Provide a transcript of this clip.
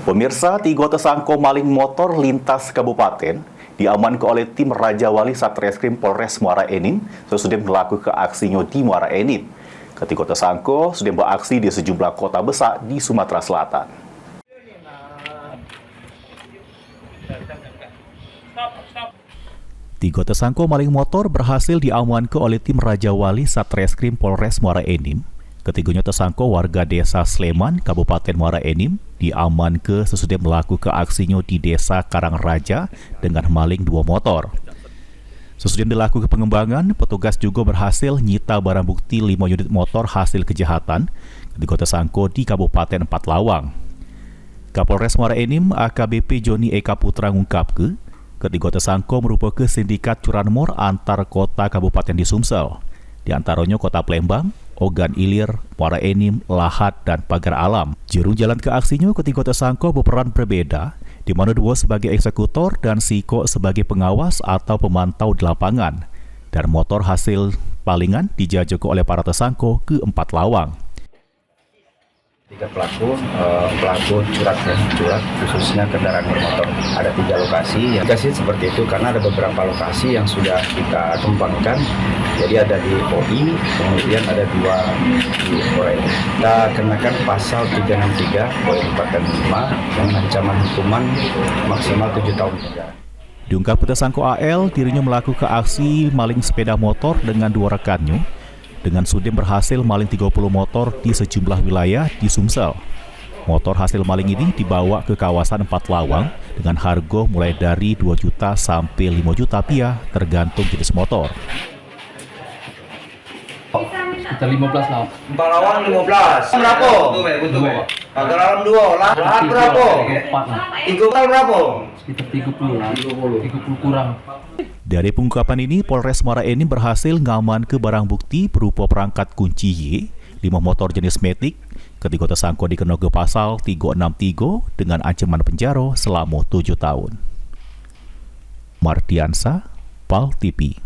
Pemirsa, 3 tersangka maling motor lintas kabupaten diamankan oleh tim Raja Wali Satreskrim Polres Muara Enim sesudah melakukan aksinya di Muara Enim. Ketiga tersangka sudah beraksi di sejumlah kota besar di Sumatera Selatan. Tiga tersangka maling motor berhasil diamankan oleh tim Raja Wali Satreskrim Polres Muara Enim. Ketiganya tersangka warga desa Sleman, Kabupaten Muara Enim, diamankan sesudah melakukan aksinya di desa Karangraja dengan maling 2 motor. Sesudah dilakukan pengembangan, petugas juga berhasil nyita barang bukti 5 unit motor hasil kejahatan ketiga tersangka di Kabupaten Empat Lawang. Kapolres Muara Enim AKBP Joni Eka Putra mengungkapkan, ketiga tersangka merupakan sindikat curanmor antar kota kabupaten di Sumsel, di antaranya Kota Palembang, Ogan Ilir, Muara Enim, Lahat, dan Pagar Alam. Juru jalan ke aksinya ketiga tersangka berperan berbeda, di mana 2 sebagai eksekutor dan Siko sebagai pengawas atau pemantau di lapangan. Dan motor hasil palingan dijajaki oleh para tersangka ke Empat Lawang. 3 pelaku curat khususnya kendaraan bermotor. Ada 3 lokasi. Lokasi seperti itu karena ada beberapa lokasi yang sudah kita kembangkan. Jadi ada di OI, kemudian ada 2 di Polres. Kita kenakan pasal 363 poin 4 dan 5 dengan ancaman hukuman maksimal 7 tahun penjara. Diungkap tersangka AL, dirinya melakukan aksi maling sepeda motor dengan 2 rekannya, dengan sudah berhasil maling 30 motor di sejumlah wilayah di Sumsel. Motor hasil maling ini dibawa ke kawasan Empat Lawang dengan harga mulai dari 2 juta sampai 5 juta rupiah tergantung jenis motor. Kita 15 lah. Empat Lawang 15. Berapa? Pagar Alam 2. Lahat berapa? 4 lah. Total berapa? Sekitar 30 lah. 30 kurang. Dari pengungkapan ini, Polres Muara Enim berhasil ngamankan barang bukti berupa perangkat kunci Y, 5 motor jenis Matic. Ketiga tersangka dikenakan pasal 363 dengan ancaman penjara selama 7 tahun. Mardiansa, PAL TV.